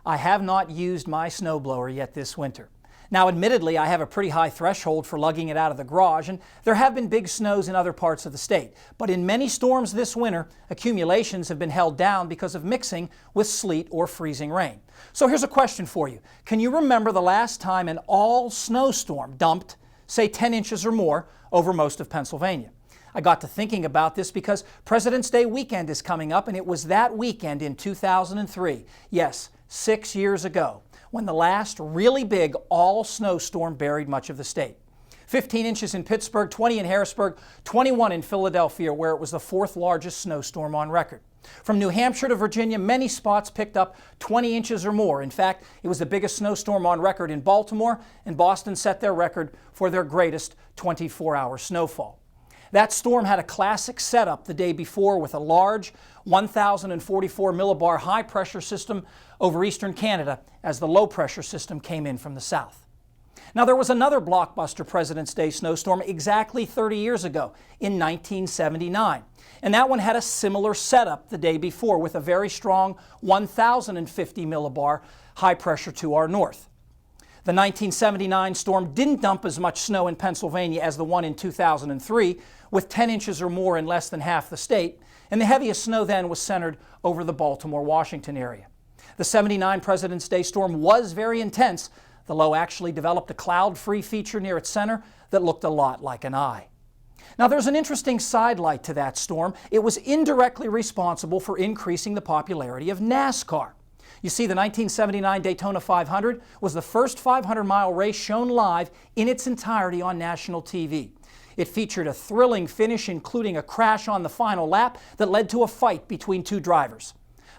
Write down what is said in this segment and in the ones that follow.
I have not used my snowblower yet this winter. Now, admittedly, I have a pretty high threshold for lugging it out of the garage, and there have been big snows in other parts of the state. But in many storms this winter, accumulations have been held down because of mixing with sleet or freezing rain. So here's a question for you. Can you remember the last time an all-snowstorm dumped, say, 10 inches or more over most of Pennsylvania? I got to thinking about this because President's Day weekend is coming up, and it was that weekend in 2003, yes, 6 years ago, when the last really big all-snowstorm buried much of the state. 15 inches in Pittsburgh, 20 in Harrisburg, 21 in Philadelphia, where it was the fourth largest snowstorm on record. From New Hampshire to Virginia, many spots picked up 20 inches or more. In fact, it was the biggest snowstorm on record in Baltimore, and Boston set their record for their greatest 24-hour snowfall. That storm had a classic setup the day before with a large 1,044 millibar high-pressure system over eastern Canada as the low-pressure system came in from the south. Now, there was another blockbuster President's Day snowstorm exactly 30 years ago in 1979, and that one had a similar setup the day before with a very strong 1,050 millibar high pressure to our north. The 1979 storm didn't dump as much snow in Pennsylvania as the one in 2003, with 10 inches or more in less than half the state, and the heaviest snow then was centered over the Baltimore-Washington area. The 79 President's Day storm was very intense. The low actually developed a cloud-free feature near its center that looked a lot like an eye. Now, there's an interesting sidelight to that storm. It was indirectly responsible for increasing the popularity of NASCAR. You see, the 1979 Daytona 500 was the first 500-mile race shown live in its entirety on national TV. It featured a thrilling finish, including a crash on the final lap that led to a fight between two drivers.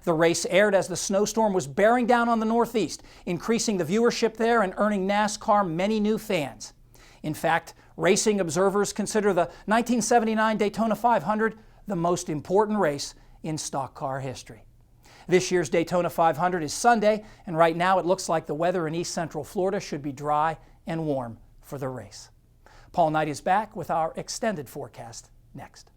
The race aired as the snowstorm was bearing down on the Northeast, increasing the viewership there and earning NASCAR many new fans. In fact, racing observers consider the 1979 Daytona 500 the most important race in stock car history. This year's Daytona 500 is Sunday, and right now it looks like the weather in East Central Florida should be dry and warm for the race. Paul Knight is back with our extended forecast next.